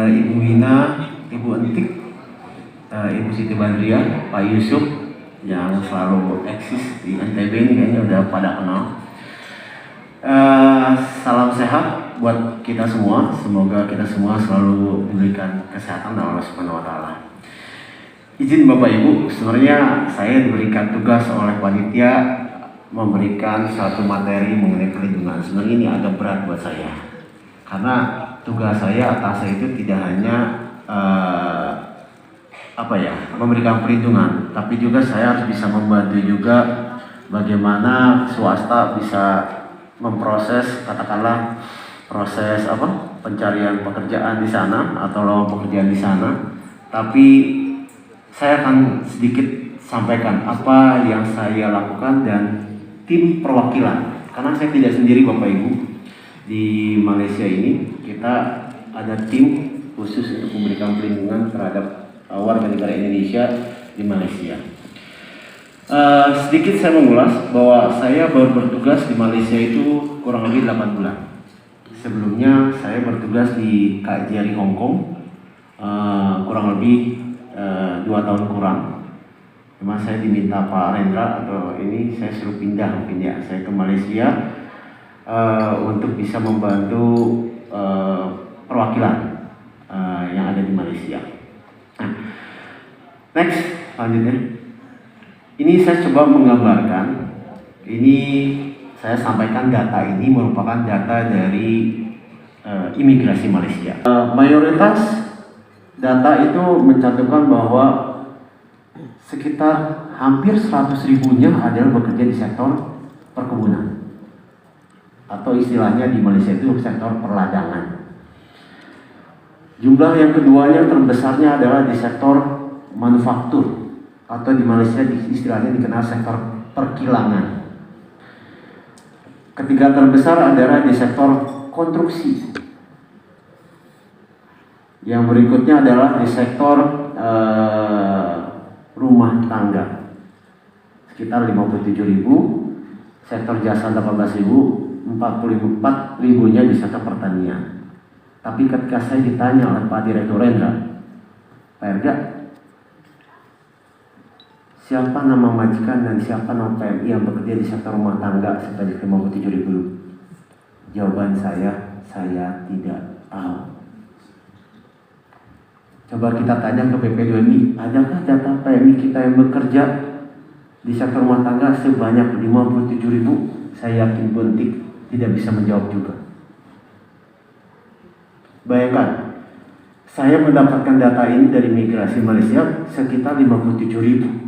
Ibu Wina, Ibu Entik, Ibu Siti Badriah, Pak Yusuf yang selalu eksis di NTB ini kayaknya udah pada kenal. Salam sehat buat kita semua. Semoga kita semua selalu diberikan kesehatan oleh Allah Subhanahu wa Ta'ala. Izin Bapak Ibu, sebenarnya saya diberikan tugas oleh panitia memberikan satu materi mengenai perlindungan. Sebenarnya ini agak berat buat saya, karena tugas saya atas saya itu tidak hanya memberikan perlindungan, tapi juga saya harus bisa membantu juga bagaimana swasta bisa memproses, katakanlah proses pencarian pekerjaan di sana atau lowongan pekerjaan di sana. Tapi saya akan sedikit sampaikan apa yang saya lakukan dan tim perwakilan, karena saya tidak sendiri Bapak Ibu. Di Malaysia ini kita ada tim khusus untuk memberikan perlindungan terhadap warga negara Indonesia di Malaysia. Sedikit saya mengulas bahwa saya baru bertugas di Malaysia itu kurang lebih 8 bulan. Sebelumnya saya bertugas di KJRI Hong Kong kurang lebih 2 tahun kurang. Cuma saya diminta Pak Rendra atau ini saya suruh pindah mungkin ya, saya ke Malaysia untuk bisa membantu perwakilan yang ada di Malaysia. Nah, next, selanjutnya. Ini saya coba menggambarkan. Ini saya sampaikan data ini merupakan data dari imigrasi Malaysia. Mayoritas data itu mencantumkan bahwa sekitar hampir 100.000-nya adalah bekerja di sektor perkebunan, atau istilahnya di Malaysia itu sektor perladangan. Jumlah yang keduanya terbesarnya adalah di sektor manufaktur, atau di Malaysia istilahnya dikenal sektor perkilangan. Ketiga terbesar adalah di sektor konstruksi. Yang berikutnya adalah di sektor rumah tangga, sekitar 57.000, sektor jasa 18.000, 44.000-nya di sektor pertanian. Tapi ketika saya ditanya oleh Pak Direktur Rendra, Pak Erga, siapa nama majikan dan siapa nama PMI yang bekerja di sektor rumah tangga sebanyak 57.000? Jawaban saya tidak tahu. Coba kita tanya ke PP2MI, adakah data PMI kita yang bekerja di sektor rumah tangga sebanyak 57.000? Saya yakin Buntik tidak bisa menjawab juga. Bayangkan, saya mendapatkan data ini dari migrasi Malaysia sekitar 57.000.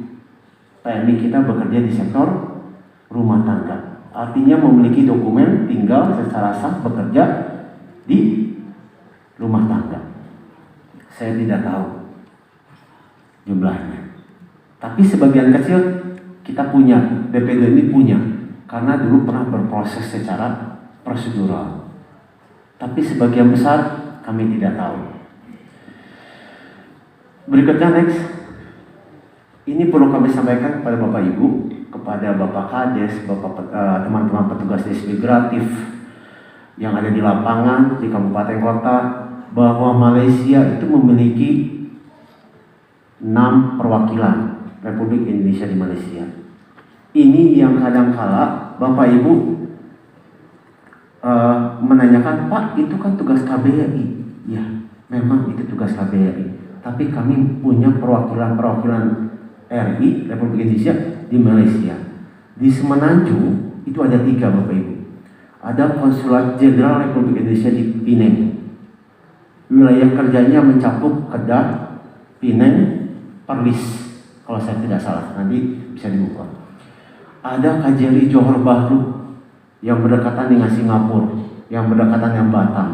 PMI kita bekerja di sektor rumah tangga, artinya memiliki dokumen tinggal secara sah bekerja di rumah tangga. Saya tidak tahu jumlahnya, tapi sebagian kecil kita punya, BP2 ini punya, karena dulu pernah berproses secara prosedural. Tapi sebagian besar kami tidak tahu. Berikutnya next. Ini perlu kami sampaikan kepada Bapak Ibu, kepada Bapak Kades, teman-teman petugas migratif yang ada di lapangan, di kabupaten kota, bahwa Malaysia itu memiliki 6 perwakilan Republik Indonesia di Malaysia. Ini yang kadang-kala Bapak Ibu menanyakan, Pak, itu kan tugas KBRI. Ya, memang itu tugas KBRI. Tapi kami punya perwakilan RI Republik Indonesia di Malaysia. Di Semenanjung itu ada 3 Bapak Ibu. Ada Konsulat Jenderal Republik Indonesia di Penang. Wilayah kerjanya mencakup Kedah, Penang, Perlis, kalau saya tidak salah, nanti bisa dibuka. Ada KJRI Johor Bahru yang berdekatan dengan Singapura, yang berdekatan dengan Batam.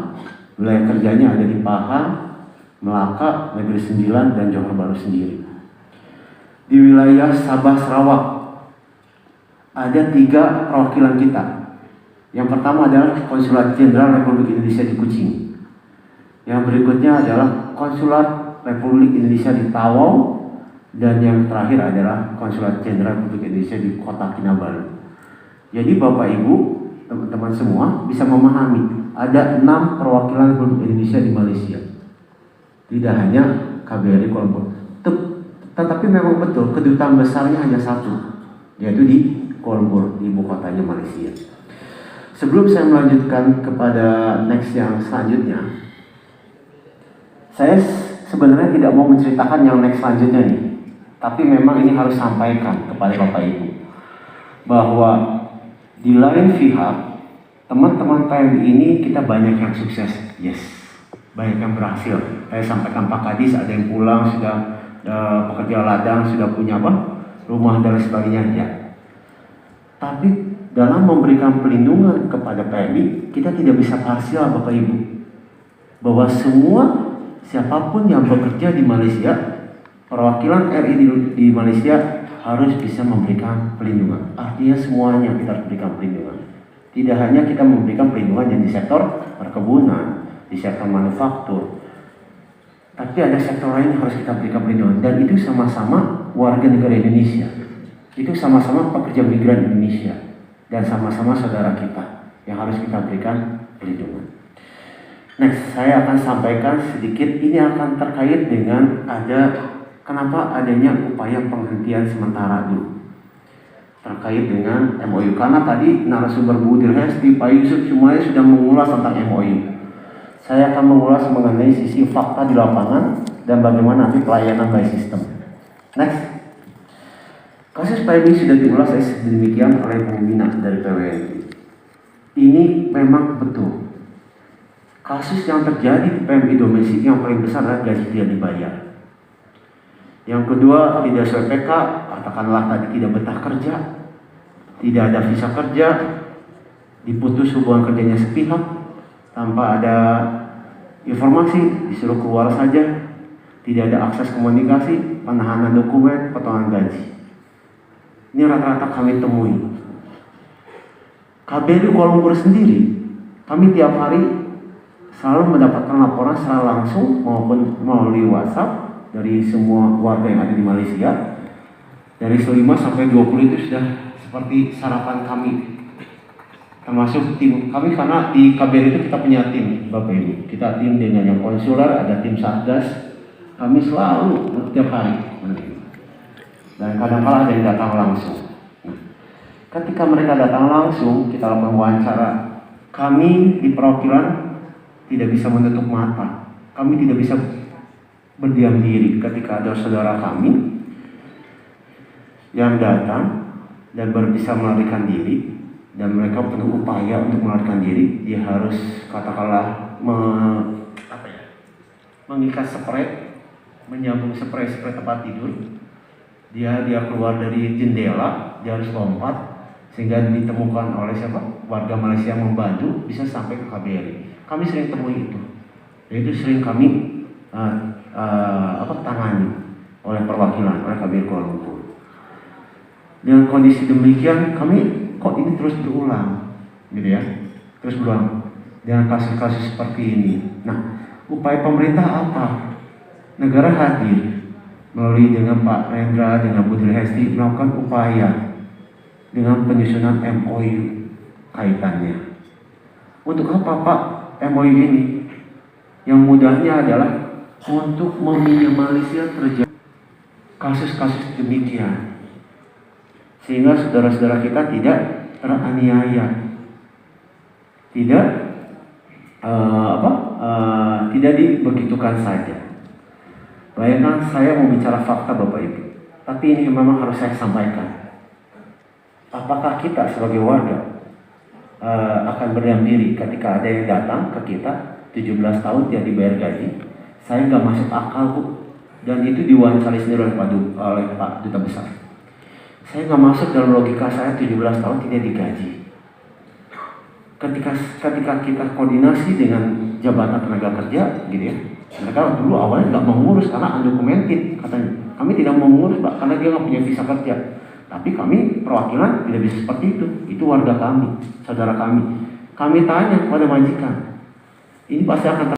Wilayah kerjanya ada di Pahang, Melaka, Negeri Sembilan, dan Johor Bahru sendiri. Di wilayah Sabah Sarawak ada 3 perwakilan kita. Yang pertama adalah Konsulat Jenderal Republik Indonesia di Kuching. Yang berikutnya adalah Konsulat Republik Indonesia di Tawau, dan yang terakhir adalah Konsulat Jenderal Republik Indonesia di Kota Kinabalu. Jadi Bapak Ibu, teman-teman semua bisa memahami ada 6 perwakilan Republik Indonesia di Malaysia. tidak hanya KBRI Kuala Lumpur. Tetapi memang betul kedutaan besarnya hanya satu, yaitu di Kuala Lumpur, di ibu kotanya Malaysia. Sebelum saya melanjutkan kepada next yang selanjutnya, saya sebenarnya tidak mau menceritakan yang next selanjutnya nih, tapi memang ini harus sampaikan kepada Bapak Ibu bahwa di lain pihak teman-teman PMI ini kita banyak yang sukses, yes, banyak yang berhasil. Saya sampaikan Pak Kadis, ada yang pulang sudah pekerja ladang, sudah punya rumah dan sebagainya ya. Tapi dalam memberikan perlindungan kepada PMI, kita tidak bisa parsial Bapak Ibu, bahwa semua siapapun yang bekerja di Malaysia, perwakilan RI di Malaysia harus bisa memberikan perlindungan. Artinya semuanya kita harus berikan perlindungan. Tidak hanya kita memberikan perlindungan yang di sektor perkebunan, di sektor manufaktur, tapi ada sektor lain yang harus kita berikan perlindungan, dan itu sama-sama warga negara Indonesia, itu sama-sama pekerja migran Indonesia, dan sama-sama saudara kita yang harus kita berikan perlindungan. Next, saya akan sampaikan sedikit, ini akan terkait dengan kenapa adanya upaya penghentian sementara dulu terkait dengan MOU, karena tadi narasumber Bu Dirhesti, Pak Yusuf semuanya sudah mengulas tentang MOU. Saya akan mengulas mengenai sisi fakta di lapangan dan bagaimana nanti pelayanan by system. Next, kasus PMI sudah diulas sedemikian oleh Bu Mina dari PWNI. Ini memang betul. Kasus yang terjadi di PMI domestik yang paling besar adalah gaji tidak dibayar. Yang kedua, tidak sesuai PK, katakanlah tadi tidak betah kerja, tidak ada visa kerja, diputus hubungan kerjanya sepihak, tanpa ada informasi, disuruh keluar saja, tidak ada akses komunikasi, penahanan dokumen, potongan gaji. Ini rata-rata kami temui. KBRI Kuala Lumpur sendiri, kami tiap hari selalu mendapatkan laporan secara langsung maupun melalui WhatsApp dari semua warga yang ada di Malaysia. Dari 5 sampai 20 itu sudah seperti sarapan kami, termasuk tim kami, karena di KBRI itu kita punya tim Bapak Ibu, kita tim dengan yang konsuler, ada tim satgas, kami selalu setiap hari, dan kadang-kadang ada yang datang langsung. Nah, ketika mereka datang langsung, kita lakukan wawancara. Kami di perwakilan tidak bisa menutup mata, kami tidak bisa berdiam diri ketika ada saudara kami yang datang dan baru bisa melarikan diri, dan mereka penuh upaya untuk melarikan diri. Dia harus katakanlah mengikat spray, menyambung spray tempat tidur. Dia keluar dari jendela, dia harus lompat sehingga ditemukan oleh warga Malaysia yang membantu, bisa sampai ke KBRI. Kami sering temui itu, yaitu sering kami tangani oleh perwakilan, oleh KBRI Kuala Lumpur. Dengan kondisi demikian, kami kok ini terus berulang, gitu ya, terus berulang dengan kasus-kasus seperti ini. Nah, upaya pemerintah apa? Negara hadir melalui dengan Pak Rendra, dengan Bu Dirhesti melakukan upaya dengan penyusunan MOU kaitannya. Untuk apa Pak MOU ini? Yang mudahnya adalah untuk meminimalisir terjadi kasus-kasus demikian, sehingga saudara-saudara kita tidak teraniaya, tidak dibegitukan saja. Bayangkan saya mau bicara fakta Bapak Ibu, tapi ini memang harus saya sampaikan. Apakah kita sebagai warga akan berdiam diri ketika ada yang datang ke kita 17 tahun tidak dibayar gaji? Saya nggak masuk akal Bu, dan itu diwawancari sendiri oleh Pak Duta Besar. Saya nggak masuk dalam logika saya 17 tahun tidak digaji. Ketika kita koordinasi dengan Jabatan Tenaga Kerja, gitu ya, mereka dulu awalnya nggak mau ngurus karena undocumented, katanya. Kami tidak mau ngurus Pak, karena dia nggak punya visa kerja. Tapi kami perwakilan tidak bisa seperti itu warga kami, saudara kami. Kami tanya kepada majikan, ini pasti akan